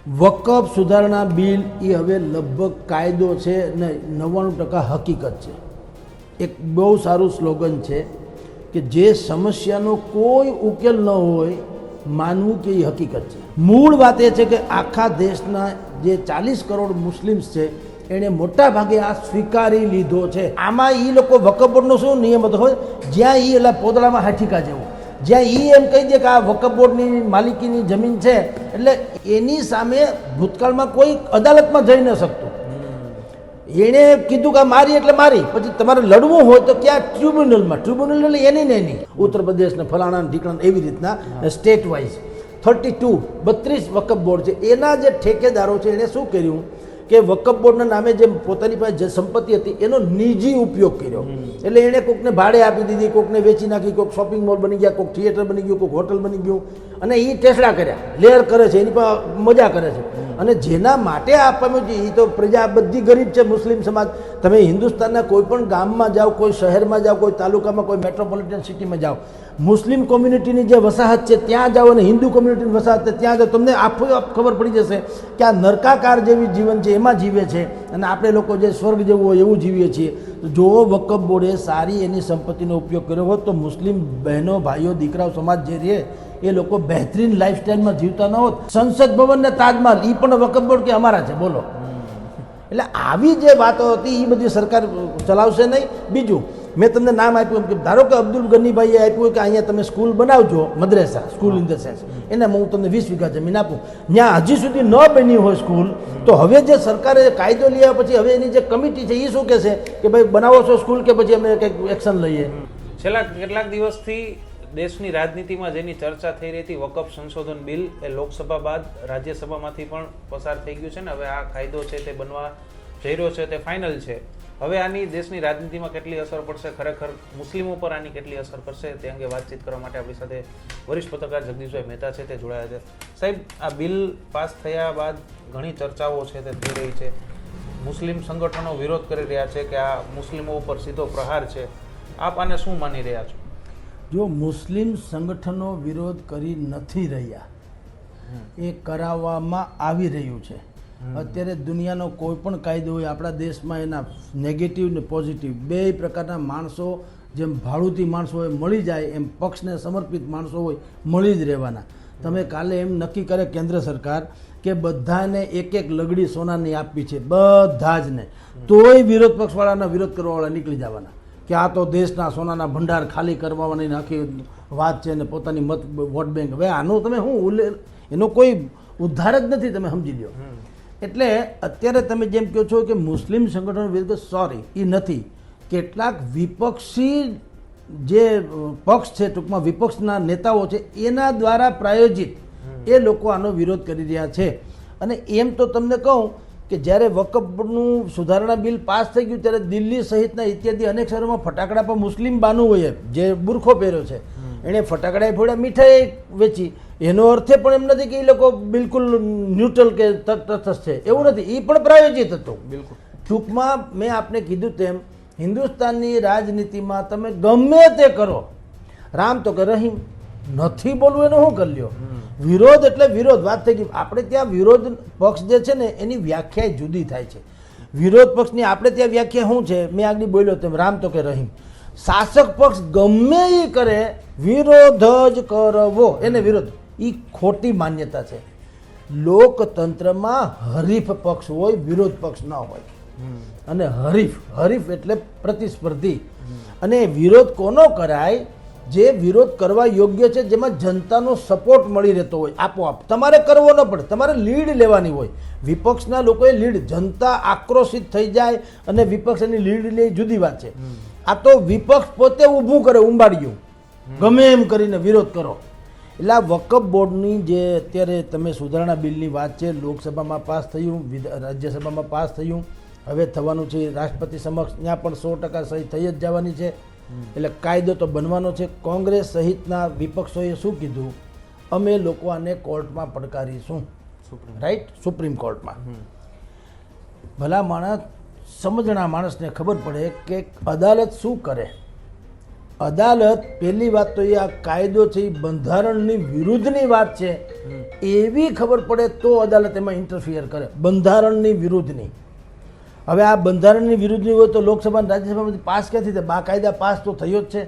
વકફ સુધારણા બિલ એ હવે લગભગ કાયદો છે ને 99% હકીકત છે. એક બહુ સારું સ્લોગન છે કે જે સમસ્યાનો કોઈ ઉકેલ ન હોય માનવું કે એ હકીકત છે. મૂળ વાત એ છે કે આખા દેશના જે 40 કરોડ મુસ્લિમ્સ છે એણે મોટા ભાગે આ સ્વીકારી લીધો છે. આમાં એ લોકો વકફ બોર્ડનો શું નિયમ હતો હોય, જ્યાં એ એલા પોદળામાં હાથીકા જેવું, જ્યાં એ એમ કહી દે કે આ વકફ બોર્ડની માલિકીની જમીન છે એટલે એની સામે ભૂતકાળમાં કોઈ અદાલતમાં જઈ ન શકતું. એણે કીધું કે મારી એટલે મારી, પછી તમારે લડવું હોય તો ક્યાં ટ્રિબ્યુનલ એટલે એની ને એની. ઉત્તર પ્રદેશને ફલાણા ઢીકણા એવી રીતના સ્ટેટ વાઇઝ 32 વકફ બોર્ડ છે. એના જે ઠેકેદારો છે એણે શું કર્યું કે વકફ બોર્ડના નામે જે પોતાની પાસે જે સંપત્તિ હતી એનો નિજી ઉપયોગ કર્યો. એટલે એણે કોઈકને ભાડે આપી દીધી, કોઈકને વેચી નાખી, કોઈક શોપિંગ મોલ બની ગયા, કોઈક થિયેટર બની ગયું, કોઈક હોટલ બની ગયું, અને એ ટેસડા કર્યા, લેર કરે છે, એની પર મજા કરે છે. અને જેના માટે આપવાનું છે એ તો પ્રજા બધી ગરીબ છે. મુસ્લિમ સમાજ, તમે હિન્દુસ્તાનના કોઈ પણ ગામમાં જાઓ, કોઈ શહેરમાં જાઓ, કોઈ તાલુકામાં, કોઈ મેટ્રોપોલિટન સિટીમાં જાઓ, મુસ્લિમ કોમ્યુનિટીની જે વસાહત છે ત્યાં જાઓ અને હિન્દુ કોમ્યુનિટીની વસાહત છે ત્યાં જાઓ, તમને આપોઆપ ખબર પડી જશે કે આ નરકાકાર જેવી જીવન છે એમાં જીવે છે અને આપણે લોકો જે સ્વર્ગ જેવું હોય એવું જીવીએ છીએ. તો જો વકફ બોર્ડે સારી એની સંપત્તિનો ઉપયોગ કર્યો હોત તો મુસ્લિમ બહેનો, ભાઈઓ, દીકરાઓ સમાજ જે રહે એ લોકો બહેતરીન લાઈફસ્ટાઈલમાં જીવતા ન હોત. સંસદ ભવન ને તાજમહલ એ પણ વકફ બોર્ડ કે અમારા છે, બોલો. એટલે આવી જે વાતો હતી એ બધી સરકાર ચલાવશે નહીં. બીજું મેં તમને નામ આપ્યું કે ધારો કે અબ્દુલ ગનીભાઈએ આપ્યું કે અહીંયા તમે સ્કૂલ બનાવજો, મદ્રેસા સ્કૂલ ઇન ધ સેન્સ, એને હું તમને 20 વીઘા જમીન આપું, ત્યાં હજી સુધી ન બની હોય સ્કૂલ, તો હવે જે સરકારે કાયદો લઈ આવ્યા પછી હવે એની જે કમિટી છે એ શું કહેશે કે ભાઈ બનાવો છો સ્કૂલ કે પછી અમે કંઈક એક્શન લઈએ. છેલ્લા કેટલાક દિવસથી દેશની રાજનીતિમાં જેની ચર્ચા થઈ રહી હતી, વકફ સંશોધન બિલ એ લોકસભા બાદ રાજ્યસભામાંથી પણ પસાર થઈ ગયું છે ને હવે આ કાયદો છે તે બનવા જઈ રહ્યો છે, તે ફાઇનલ છે. હવે આની દેશની રાજનીતિમાં કેટલી અસર પડશે, ખરેખર મુસ્લિમો પર આની કેટલી અસર પડશે, તે અંગે વાતચીત કરવા માટે આપણી સાથે વરિષ્ઠ પત્રકાર જગદીશભાઈ મહેતા છે તે જોડાયા છે. સાહેબ, આ બિલ પાસ થયા બાદ ઘણી ચર્ચાઓ છે તે થઈ રહી છે. મુસ્લિમ સંગઠનો વિરોધ કરી રહ્યા છે કે આ મુસ્લિમો ઉપર સીધો પ્રહાર છે. આપ આને શું માની રહ્યા છો? જો મુસ્લિમ સંગઠનો વિરોધ કરી નથી રહ્યા, એ કરાવવામાં આવી રહ્યું છે. અત્યારે દુનિયાનો કોઈ પણ કાયદો હોય આપણા દેશમાં એના નેગેટિવ ને પોઝિટિવ બે પ્રકારના માણસો, જેમ ભાડુતી માણસો હોય મળી જાય એમ પક્ષને સમર્પિત માણસો હોય મળી જ રહેવાના. તમે કાલે એમ નક્કી કરે કેન્દ્ર સરકાર કે બધાને એક લગડી સોનાની આપવી છે, બધા જ ને, તોય વિરોધ પક્ષવાળાના વિરોધ કરવાવાળા નીકળી જવાના કે આ તો દેશના સોનાના ભંડાર ખાલી કરવાની આખી વાત છે ને પોતાની વોટ બેંક. હવે આનું તમે શું એનો કોઈ ઉદ્ધાર જ નથી, તમે સમજી લો. એટલે અત્યારે તમે જેમ કહો છો કે મુસ્લિમ સંગઠનો વિરુદ્ધ, સોરી એ નથી, કેટલાક વિપક્ષી જે પક્ષ છે, ટૂંકમાં વિપક્ષના નેતાઓ છે એના દ્વારા પ્રાયોજિત એ લોકો આનો વિરોધ કરી રહ્યા છે. અને એમ તો તમને કહું કે જ્યારે વકફનું સુધારણા બિલ પાસ થઈ ગયું ત્યારે દિલ્હી સહિતના ઇત્યાદિ અનેક શહેરોમાં ફટાકડા પર મુસ્લિમ બાનુઓએ જે બુરખો પહેર્યો છે એણે ફટાકડા ફોડ્યા, મીઠાઈ વેચી. એનો અર્થ પણ એમ નથી કે એ લોકો બિલકુલ ન્યુટ્રલ કે તટસ્થ છે, એવું નથી, એ પણ પ્રાયોજિત હતું. બિલકુલ. ટૂંકમાં મેં આપને કીધું તેમ હિન્દુસ્તાનની રાજનીતિમાં તમે ગમે તે કરો, રામ તો કે રહીમ, નથી બોલવું એનો શું કરી લ્યો. વિરોધ એટલે વિરોધ, વાત થઈ ગઈ. આપણે ત્યાં વિરોધ પક્ષ જે છે ને એની વ્યાખ્યા જુદી થાય છે. વિરોધ પક્ષની આપણે ત્યાં વ્યાખ્યા શું છે, મેં આગળ બોલ્યો તેમ રામ તો કે રહીમ. શાસક પક્ષ ગમે એ કરે વિરોધ જ કરવો, એને વિરોધ, એ ખોટી માન્યતા છે. લોકતંત્રમાં હરીફ પક્ષ હોય, વિરોધ પક્ષ ન હોય. અને હરીફ એટલે પ્રતિસ્પર્ધી. અને વિરોધ કોનો કરાય? જે વિરોધ કરવા યોગ્ય છે, જેમાં જનતાનો સપોર્ટ મળી રહેતો હોય આપોઆપ. તમારે કરવો ન પડે, તમારે લીડ લેવાની હોય. વિપક્ષના લોકોએ લીડ, જનતા આક્રોશિત થઈ જાય અને વિપક્ષ એની લીડ લે, જુદી વાત છે. આ તો વિપક્ષ પોતે ઊભું કરે, ઉંબાડિયું ગમે એમ કરીને વિરોધ કરો. એટલે આ વકફ બોર્ડની જે અત્યારે તમે સુધારણા બિલની વાત છે, લોકસભામાં પાસ થયું, રાજ્યસભામાં પાસ થયું, હવે થવાનું છે રાષ્ટ્રપતિ સમક્ષ, ત્યાં પણ 100% સહી થઈ જ જવાની છે. એટલે કાયદો તો બનવાનો છે. કોંગ્રેસ સહિતના વિપક્ષોએ શું કીધું, અમે લોકો આને કોર્ટમાં પડકારીશું, રાઈટ, સુપ્રીમ કોર્ટમાં. ભલા માણસ, સમજણા માણસને ખબર પડે કે અદાલત શું કરે. અદાલત પહેલી વાત તો એ આ કાયદો છે એ બંધારણની વિરુદ્ધની વાત છે એવી ખબર પડે તો અદાલત એમાં ઇન્ટરફિયર કરે, બંધારણની વિરુદ્ધની. હવે આ બંધારણની વિરુદ્ધની હોય તો લોકસભા અને રાજ્યસભામાંથી પાસ ક્યાંથી થાય? બાકાયદા પાસ તો થયો જ છે.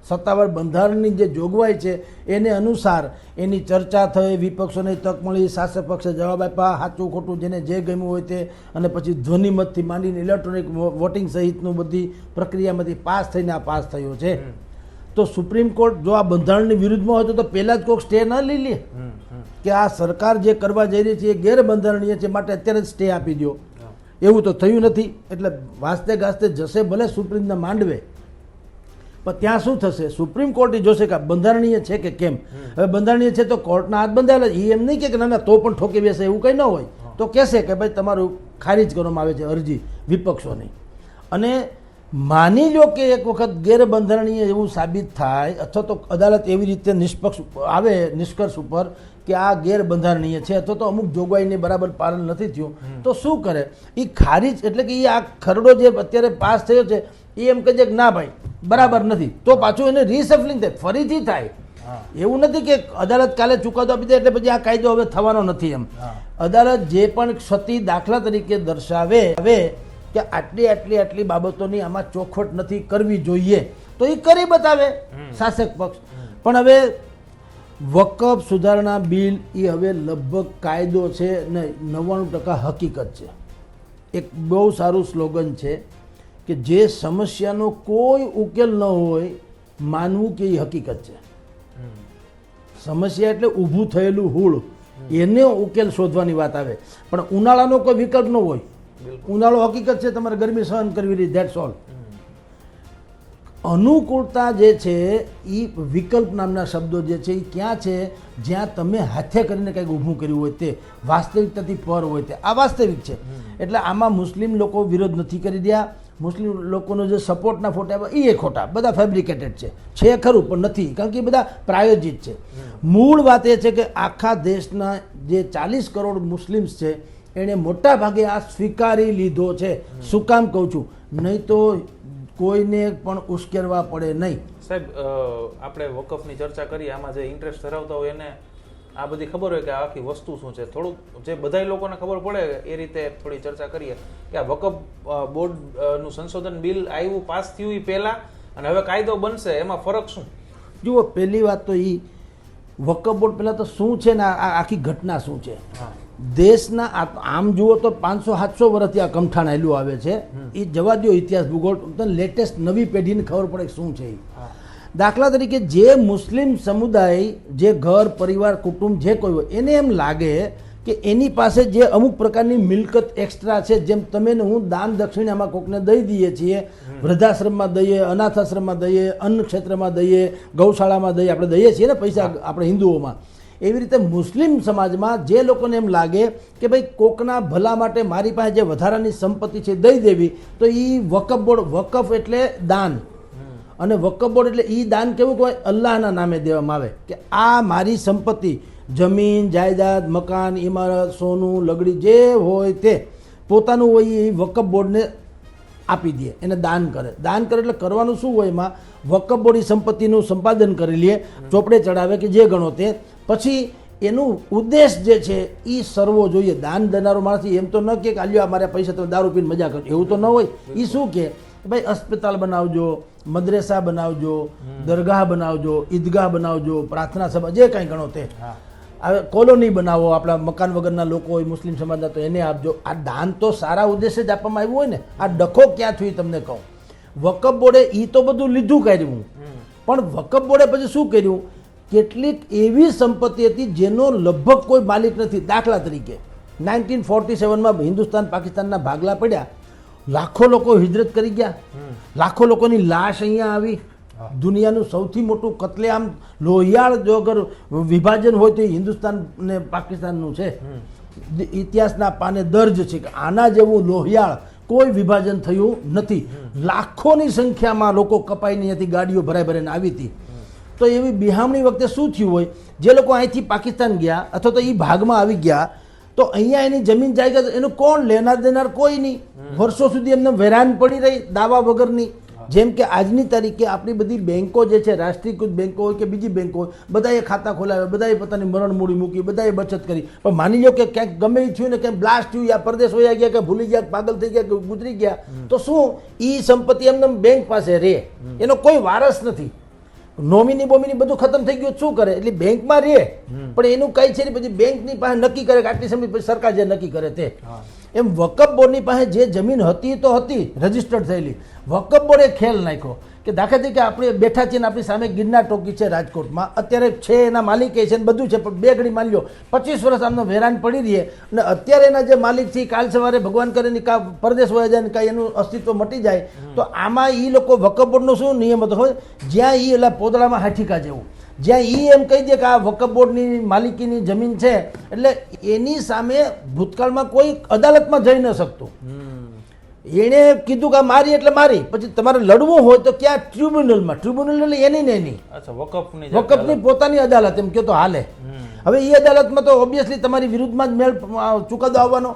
સત્તાવાર બંધારણની જે જોગવાઈ છે એને અનુસાર એની ચર્ચા થઈ, વિપક્ષોને તક મળી, શાસક પક્ષે જવાબ આપ્યા, સાચું ખોટું જેને જે ગમ્યું હોય તે, અને પછી ધ્વનિમતથી માંડીને ઇલેક્ટ્રોનિક વોટિંગ સહિતનું બધી પ્રક્રિયામાંથી પાસ થઈને આ પાસ થયો છે. તો સુપ્રીમ કોર્ટ જો આ બંધારણની વિરુદ્ધમાં હોય તો પહેલાં જ કોઈક સ્ટે ન લઈ લે કે આ સરકાર જે કરવા જઈ રહી છે એ ગેરબંધારણીય છે માટે અત્યારે જ સ્ટે આપી દો. એવું તો થયું નથી. એટલે વાસ્તે ગાસ્તે જશે ભલે સુપ્રીમના માંડવે, પણ ત્યાં શું થશે? સુપ્રીમ કોર્ટ જોશે કે બંધારણીય છે કે કેમ. હવે બંધારણીય છે તો કોર્ટના હાથ બંધાયેલા, એ એમ નહીં કે ના ના તો પણ ઠોકી બેસે એવું કંઈ ન હોય. તો કહેશે કે ભાઈ તમારું ખારીજ કરવામાં આવે છે અરજી વિપક્ષોની. અને માની લો કે એક વખત ગેરબંધારણીય એવું સાબિત થાય અથવા તો અદાલત એવી રીતે નિષ્પક્ષ આવે નિષ્કર્ષ ઉપર કે આ ગેરબંધારણીય છે અથવા તો અમુક જોગવાઈને બરાબર પાલન નથી થયું, તો શું કરે? એ ખારીજ એટલે કે એ આ ખરડો જે અત્યારે પાસ થયો છે એ એમ કહે છે કે ના ભાઈ બરાબર નથી, તો પાછું એને રીસફલિંગ થાય, ફરીથી થાય. એવું નથી કે અદાલત કાલે ચુકાદો આપી દે એટલે પછી આ કાયદો હવે થવાનો નથી. એમ અદાલત જે પણ ક્ષતિ દાખલા તરીકે દર્શાવે હવે કે આટલી બાબતોની આમાં ચોખવટ નથી કરવી જોઈએ તો એ કરી બતાવે શાસક પક્ષ. પણ હવે વકફ સુધારણા બિલ એ હવે લગભગ કાયદો છે ને 99% હકીકત છે. એક બહુ સારું સ્લોગન છે કે જે સમસ્યાનો કોઈ ઉકેલ ન હોય માનવું કે એ હકીકત છે. સમસ્યા એટલે ઊભું થયેલું હૂળ, એને ઉકેલ શોધવાની વાત આવે. પણ ઉનાળાનો કોઈ વિકલ્પ ન હોય. ઉનાળો હકીકત છે, તમારે ગરમી સહન કરવી રહી, ધેટ્સ ઓલ. અનુકૂળતા જે છે એ વિકલ્પ નામના શબ્દો જે છે એ ક્યાં છે? જ્યાં તમે હાથે કરીને કંઈક ઊભું કર્યું હોય તે, વાસ્તવિકતાથી પર હોય તે. આ વાસ્તવિક છે. એટલે આમાં મુસ્લિમ લોકો વિરોધ નથી કરી રહ્યા. મુસ્લિમ લોકોનો જે સપોર્ટના ફોટા એ ખોટા, બધા ફેબ્રિકેટેડ છે ખરું પણ નથી, કારણ કે એ બધા પ્રાયોજિત છે. મૂળ વાત એ છે કે આખા દેશના જે 40 કરોડ મુસ્લિમ્સ છે એણે મોટા ભાગે આ સ્વીકારી લીધો છે. શું કામ કહું છું? નહીં તો કોઈને પણ ઉશ્કેરવા પડે નહીં. સાહેબ, આપણે વકફની ચર્ચા કરીએ, આમાં જે ઇન્ટરેસ્ટ ધરાવતા હોય એને આ બધી ખબર હોય કે આ આખી વસ્તુ શું છે, થોડુંક જે બધા લોકોને ખબર પડે એ રીતે થોડી ચર્ચા કરીએ કે આ વકફ બોર્ડનું સંશોધન બિલ આવ્યું, પાસ થયું એ પહેલાં અને હવે કાયદો બનશે, એમાં ફરક શું? જુઓ, પહેલી વાત તો એ વકફ બોર્ડ પહેલાં તો શું છે ને આ આખી ઘટના શું છે. દેશના આમ જુઓ તો 500-700 વર્ષથી આ કમઠાણ આવેલું આવે છે. એ જવા દો ઇતિહાસ ભૂગોળ, લેટેસ્ટ નવી પેઢીને ખબર પડે શું છે. દાખલા તરીકે જે મુસ્લિમ સમુદાય, જે ઘર પરિવાર કુટુંબ જે કોઈ હોય એને એમ લાગે કે એની પાસે જે અમુક પ્રકારની મિલકત એક્સ્ટ્રા છે, જેમ તમે ને હું દાન દક્ષિણામાં કોકને દઈ દઈએ છીએ, વૃદ્ધાશ્રમમાં દઈએ, અનાથાશ્રમમાં દઈએ, અન્ન ક્ષેત્રમાં દઈએ, ગૌશાળામાં દઈએ, આપણે દઈએ છીએ ને પૈસા આપણે હિન્દુઓમાં. એવી રીતે મુસ્લિમ સમાજમાં જે લોકોને એમ લાગે કે ભાઈ કોકના ભલા માટે મારી પાસે જે વધારાની સંપત્તિ છે દઈ દેવી, તો એ વકફ બોર્ડ, વકફ એટલે દાન, અને વકફ બોર્ડ એટલે એ દાન કેવું હોય? અલ્લાહના નામે દેવામાં આવે કે આ મારી સંપત્તિ, જમીન જાયદાદ, મકાન, ઇમારત, સોનું, લગડી જે હોય તે પોતાનું હોય એ વકફ બોર્ડને આપી દે, એને દાન કરે. દાન કરે એટલે કરવાનું શું હોય? એમાં વકફ બોર્ડ સંપત્તિનું સંપાદન કરી લે, ચોપડે ચડાવે કે જે ગણો તે. પછી એનું ઉદ્દેશ જે છે એ સર્વો જોઈએ. દાન દેનારો માણસ એમ તો ન કે આલ્યો અમારે પૈસા તમે દારૂ પીને મજા કરજો, એવું તો ન હોય. એ શું કે ભાઈ અસ્પતાલ બનાવજો, મદ્રેસા બનાવજો, દરગાહ બનાવજો, ઈદગાહ બનાવજો, પ્રાર્થના સભા જે કાંઈ ગણો તે. હવે કોલોની બનાવો, આપણા મકાન વગરના લોકો હોય મુસ્લિમ સમાજના તો એને આપજો. આ દાન તો સારા ઉદ્દેશ્ય જ આપવામાં આવ્યું હોય ને. આ ડખો ક્યાં થયું તમને કહું. વકફ બોર્ડે એ તો બધું લીધું કર્યું, પણ વકફ બોર્ડે પછી શું કર્યું? કેટલીક એવી સંપત્તિ હતી જેનો લગભગ કોઈ માલિક નથી. દાખલા તરીકે 1947માં હિન્દુસ્તાન પાકિસ્તાનના ભાગલા પડ્યા, લાખો લોકો હિજરત કરી ગયા, લાખો લોકોની લાશ અહીંયા આવી. દુનિયાનું સૌથી મોટું કતલેઆમ લોહિયાળ જો અગર વિભાજન હોય તો હિન્દુસ્તાન ને પાકિસ્તાનનું છે. ઇતિહાસના પાને દર્જ છે કે આના જેવું લોહિયાળ કોઈ વિભાજન થયું નથી. લાખોની સંખ્યામાં લોકો કપાઈને અહીંયાથી ગાડીઓ ભરાઈને આવી હતી. તો એવી બિહામણી વખતે શું થયું હોય? જે લોકો અહીંથી પાકિસ્તાન ગયા અથવા તો એ ભાગમાં આવી ગયા તો અહીંયા એની જમીન જાયદાદ એનું કોણ લેનાર દેનાર? કોઈ નહીં. વર્ષો સુધી એમને વેરાન પડી રહી દાવા વગરની. જેમ કે આજની તારીખે આપણી બધી બેંકો જે છે, રાષ્ટ્રીયકૃત બેંકો હોય કે બીજી બેંકો હોય, બધાએ ખાતા ખોલાવ્યા, બધાએ પોતાની મરણ મૂડી મૂકી, બધાએ બચત કરી. પણ માની લો કે ક્યાંક ગમે એ થયું ને, ક્યાંક બ્લાસ્ટ થયું, યા પરદેશ વયા ગયા, કે ભૂલી ગયા, પાગલ થઈ ગયા, કે ગુજરી ગયા, તો શું એ સંપત્તિ એમને બેંક પાસે રહે, એનો કોઈ વારસ નથી. નોમિની બોમિની બધું ખતમ થઈ ગયું, શું કરે? એટલે બેંકમાં રહે, પણ એનું કઈ છે ને, પછી બેંકની પાસે નક્કી કરે કે આટલી સમય પછી સરકાર જે નક્કી કરે તે. એમ વકફ બોર્ડની પાસે જે જમીન હતી તો હતી રજીસ્ટર્ડ થયેલી, વકફ બોર્ડે ખેલ નાખ્યો કે દાખલા તરીકે આપણે બેઠા છીએ ને આપણી સામે ગિરનાર ટોકી છે રાજકોટમાં, અત્યારે છે એના માલિકે છે ને બધું છે, પણ બે ઘડી માની લો 25 વર્ષ આમનો વેરાન પડી રહીએ અને અત્યારે એના જે માલિક છે કાલ સવારે ભગવાન કરે ને કાં પરદેશ વયા જાય ને કાંઈ એનું અસ્તિત્વ મટી જાય, તો આમાં એ લોકો વકફ બોર્ડનો શું નિયમ હતો હોય, જ્યાં એ એલા પોદળામાં હાઠીકા જેવું, જ્યાં એ એમ કહી દે કે આ વકફ બોર્ડની માલિકીની જમીન છે, એટલે એની સામે ભૂતકાળમાં કોઈ અદાલતમાં જઈ ન શકતું. એણે કીધું કે મારી એટલે મારી, પછી તમારે લડવું હોય તો ક્યાં? ટ્રિબ્યુનલમાં. ટ્રિબ્યુનલ એટલે એની ને એની, વકફની પોતાની અદાલત, એમ કે તો હાલે. હવે એ અદાલતમાં તો ઓબ્વિયસલી તમારી વિરુદ્ધમાં જ મેળ ચુકાદો આવવાનો.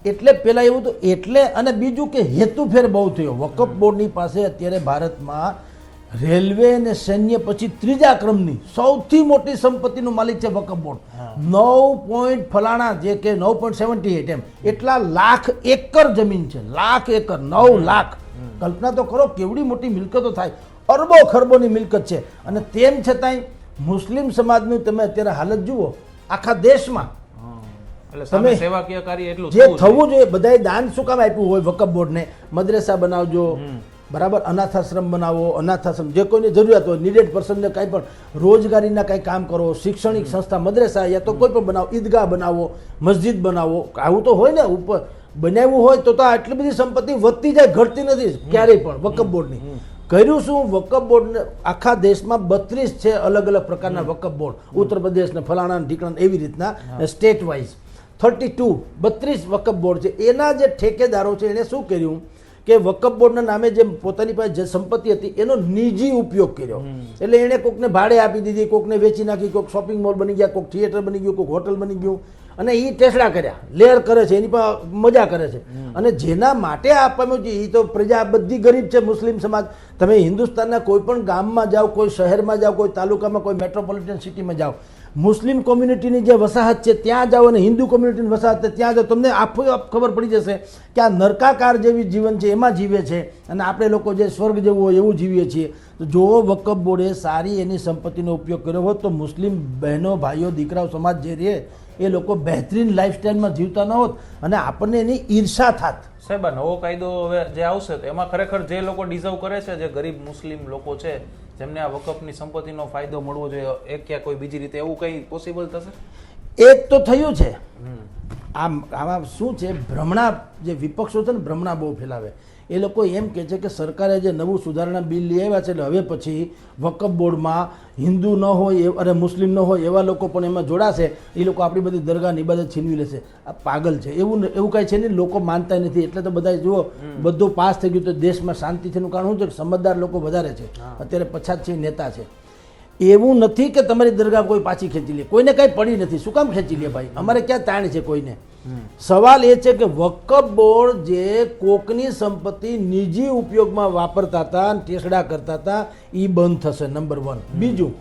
એટલે પેલા એવું તો એટલે, અને બીજું કે હેતુફેર બહુ થયો. વકફ બોર્ડની પાસે અત્યારે ભારતમાં રેલવે અને સૈન્ય પછી ત્રીજા ક્રમની સૌથી મોટી સંપત્તિનું માલિક છે વકફ બોર્ડ. 9 ફલાણા જે કે 9.78 એમ એટલા લાખ એકર જમીન છે, લાખ એકર, 9 લાખ. કલ્પના તો કરો કેવડી મોટી મિલકતો થાય, અરબો ખરબોની મિલકત છે. અને તેમ છતાંય મુસ્લિમ સમાજનું તમે અત્યારે હાલત જુઓ આખા દેશમાં, તમે સેવાકીય કાર્ય એટલું જે થવું જોઈએ, બધાએ દાન શું કામ આપ્યું હોય વકફ બોર્ડને? મદ્રેસા બનાવજો, બરાબર, અનાથાશ્રમ બનાવો, અનાથાશ્રમ જે કોઈને જરૂરિયાત હોય, નીડેડ પર્સનને કાંઈ પણ રોજગારીના કાંઈ કામ કરો, શૈક્ષણિક સંસ્થા, મદ્રેસા યા તો કોઈ પણ બનાવો, ઈદગાહ બનાવો, મસ્જિદ બનાવો, આવું તો હોય ને. ઉપર બનાવ્યું હોય તો આટલી બધી સંપત્તિ વધતી જાય, ઘટતી નથી ક્યારેય પણ વકફ બોર્ડની. કર્યું શું? વકફ બોર્ડને આખા દેશમાં 32 છે અલગ અલગ પ્રકારના વકફ બોર્ડ, ઉત્તર પ્રદેશ ને ફલાણા ઢીકણા એવી રીતના સ્ટેટ વાઇઝ 32 વકફ બોર્ડ છે. એના જે ઠેકેદારો છે એને શું કર્યું કે વકફ બોર્ડના નામે જે પોતાની પાસે જે સંપત્તિ હતી એનો નિજી ઉપયોગ કર્યો. એટલે એણે કોકને ભાડે આપી દીધી, કોકને વેચી નાખી, કોઈક શોપિંગ મોલ બની ગયા, કોઈક થિયેટર બની ગયું, કોઈક હોટલ બની ગયું, અને એ ટેસડા કર્યા, લેર કરે છે, એની પર મજા કરે છે. અને જેના માટે આપવાનું છે એ તો પ્રજા બધી ગરીબ છે, મુસ્લિમ સમાજ. તમે હિન્દુસ્તાનના કોઈ પણ ગામમાં જાઓ, કોઈ શહેરમાં જાઓ, કોઈ તાલુકામાં, કોઈ મેટ્રોપોલિટન સિટીમાં જાઓ, મુસ્લિમ કોમ્યુનિટીની જે વસાહત છે ત્યાં જાઓ અને હિન્દુ કોમ્યુનિટીની વસાહત છે ત્યાં જાઓ, તમને આપોઆપ ખબર પડી જશે કે આ નરકાકાર જેવી જીવન છે એમાં જીવે છે, અને આપણે લોકો જે સ્વર્ગ જેવું હોય એવું જીવીએ છીએ. તો જો વકફ બોર્ડે સારી એની સંપત્તિનો ઉપયોગ કર્યો હોત તો મુસ્લિમ બહેનો, ભાઈઓ, દીકરાઓ, સમાજ જે રહે એ લોકો બહેતરીન લાઈફસ્ટાઈલમાં જીવતા ન હોત અને આપણને એની ઈર્ષા થાત. સાહેબ, નવો કાયદો હવે જે આવશે તો એમાં ખરેખર જે લોકો ડિઝર્વ કરે છે, જે ગરીબ મુસ્લિમ લોકો છે, જેમને આ વકફની સંપત્તિનો ફાયદો મળવો જોઈએ, એક ક્યાં કોઈ બીજી રીતે એવું કંઈ પોસિબલ થશે? એક તો થયું છે. આમાં શું છે, ભ્રમણા જે વિપક્ષો છે ને, ભ્રમણા બહુ ફેલાવે. એ લોકો એમ કહે છે કે સરકારે જે નવું સુધારણા બિલ લઈ આવ્યા છે એટલે હવે પછી વકફ બોર્ડમાં હિન્દુ ન હોય અને મુસ્લિમ ન હોય એવા લોકો પણ એમાં જોડાશે, એ લોકો આપણી બધી દરગાહ ઇબાદત છીનવી લેશે. આ પાગલ છે, એવું કાંઈ છે નહીં. લોકો માનતા નથી એટલે તો બધા જુઓ બધું પાસ થઈ ગયું તો દેશમાં શાંતિ છે. એનું કારણ શું છે? સમજદાર લોકો વધારે છે, અત્યારે પછાત છે, નેતા છે. એવું નથી કે તમારી દરગાહ કોઈ પાછી ખેંચી લે, કોઈને કાંઈ પડી નથી. શું કામ ખેંચી લે ભાઈ? અમારે ક્યાં તાણ છે કોઈને? સવાલ એ છે કે વકફ બોર્ડ જે કોકની સંપત્તિ નિજી ઉપયોગમાં વાપરતા હતા, ટેસડા કરતા હતા, એ બંધ થશે, નંબર 1. બીજું,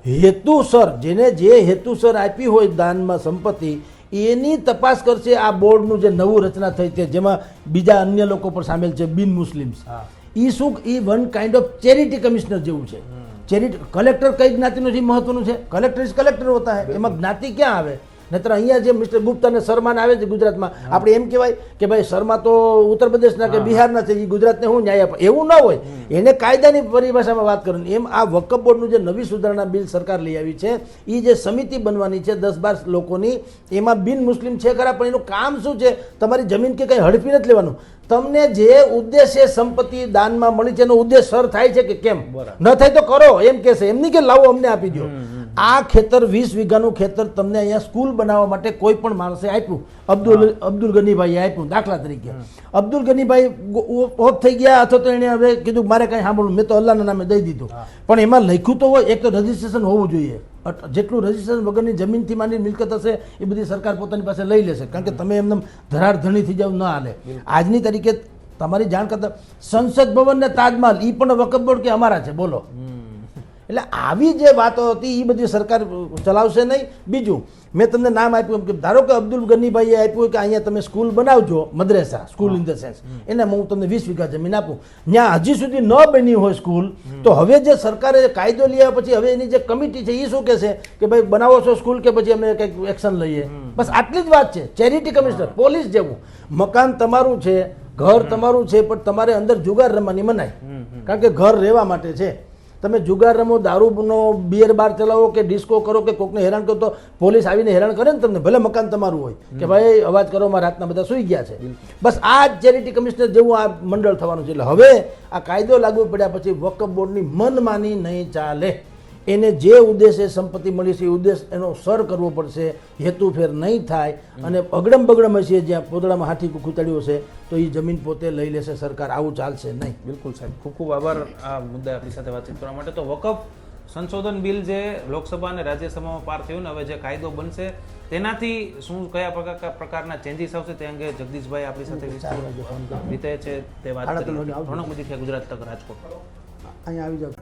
હેતુસર જેને જે હેતુસર આપી હોય દાનમાં સંપત્તિ એની તપાસ કરશે આ બોર્ડનું જે નવું રચના થઈ છે, જેમાં બીજા અન્ય લોકો પણ સામેલ છે, બિન મુસ્લિમ્સ. એ શું? એ one kind of charity commissioner જેવું છે. ચેરિટી કલેક્ટર કઈ જ્ઞાતિનું જે મહત્વનું છે? કલેક્ટર ઇઝ કલેક્ટર હોતા હે, એમાં જ્ઞાતિ ક્યાં આવે? નહીતર અહીંયા જે મિસ્ટર ગુપ્તા અને શર્માને આવે છે ગુજરાતમાં, આપણે એમ કહેવાય કે ભાઈ શર્મા તો ઉત્તર પ્રદેશના કે બિહારના છે, એ ગુજરાતને હું ન્યાય આપે? એવું ન હોય. એને કાયદાની પરિભાષામાં વાત કરવાની. એમ આ વકફ બોર્ડનું જે નવી સુધારણા બિલ સરકાર લઈ આવી છે, એ જે સમિતિ બનવાની છે 10-12 લોકોની, એમાં બિન મુસ્લિમ છે ખરા, પણ એનું કામ શું છે? તમારી જમીન કે કંઈ હડપી નથી લેવાનું. તમને જે ઉદ્દેશ્ય સંપત્તિ દાનમાં મળી છે એનો ઉદ્દેશ સર થાય છે કે કેમ? ન થાય તો કરો એમ કહેશે, એમ નહીં કે લાવો અમને આપી દો. આ ખેતર 20 વીઘાનું ખેતર તમને અહીંયા સ્કૂલ બનાવવા માટે કોઈ પણ માણસે આપ્યું, અબ્દુલ ગનીભાઈએ આપ્યું. દાખલા તરીકે અબ્દુલ ગનીભાઈ ઓફ થઈ ગયા અથવા તો એને હવે કીધું મારે કાંઈ સાંભળવું, મેં તો અલ્લાહના નામે દઈ દીધું. પણ એમાં લખ્યું તો હોય, એક તો રજીસ્ટ્રેશન હોવું જોઈએ. જેટલું રજીસ્ટ્રેશન વગરની જમીનથી માંડી મિલકત હશે એ બધી સરકાર પોતાની પાસે લઈ લેશે, કારણ કે તમે એમને ધરાર ધણી થઈ જાવ ન હાલે. આજની તારીખે તમારી જાણ કરતા સંસદ ભવન ને તાજમહાલ એ પણ વકફ બોર્ડ કે અમારા છે બોલો. એટલે આવી જે વાતો હતી એ બધી સરકાર ચલાવશે નહીં. બીજું મેં તમને નામ આપ્યું કે ધારો કે અબ્દુલ ગનીભાઈએ આપ્યું કે અહીંયા તમે સ્કૂલ બનાવજો, મદ્રેસા સ્કૂલ ઇન ધ સેન્સ, એને હું તમને 20 વીઘા જમીન આપું, ત્યાં હજી સુધી ન બની હોય સ્કૂલ, તો હવે જે સરકારે કાયદો લઈ પછી હવે એની જે કમિટી છે એ શું કહેશે કે ભાઈ બનાવો છો સ્કૂલ કે પછી અમે કંઈક એક્શન લઈએ. બસ આટલી જ વાત છે. ચેરિટી કમિશનર, પોલીસ જેવું. મકાન તમારું છે, ઘર તમારું છે, પણ તમારે અંદર જુગાર રમવાની મનાય, કારણ કે ઘર રહેવા માટે છે. તમે જુગાર રમો, દારૂનો બિયર બાર ચલાવો કે ડિસ્કો કરો કે કોકને હેરાન કરો તો પોલીસ આવીને હેરાન કરે ને તમને, ભલે મકાન તમારું હોય કે ભાઈ અવાજ કરો માં રાતના બધા સૂઈ ગયા છે. બસ આ જ ચેરિટી કમિશનર જેવું આ મંડળ થવાનું છે. એટલે હવે આ કાયદો લાગુ પડ્યા પછી વકફ બોર્ડની મનમાની નહીં ચાલે. એને જે ઉદ્દેશે સંપત્તિ મળી છે એ ઉદ્દેશ એનો સર કરવો પડશે, હેતુફેર નહીં થાય. અને અગડમ બગડમ હશે જ્યાં પોદળામાં હાથી ખૂંચાડ્યું હશે તો એ જમીન પોતે લઈ લેશે સરકાર. આવું ચાલશે નહીં. બિલકુલ સાહેબ, ખૂબ ખૂબ આભાર આ મુદ્દે આપણી સાથે વાતચીત કરવા માટે. તો વકફ સંશોધન બિલ જે લોકસભા અને રાજ્યસભામાં પાર થયું ને, હવે જે કાયદો બનશે તેનાથી શું કયા પ્રકારના ચેન્જીસ આવશે તે અંગે જગદીશભાઈ આપણી સાથે રીતે છે તે વાત કરી. રોનક મજીઠિયા, ગુજરાત તક, રાજકોટ. અહીંયા આવી જાવ.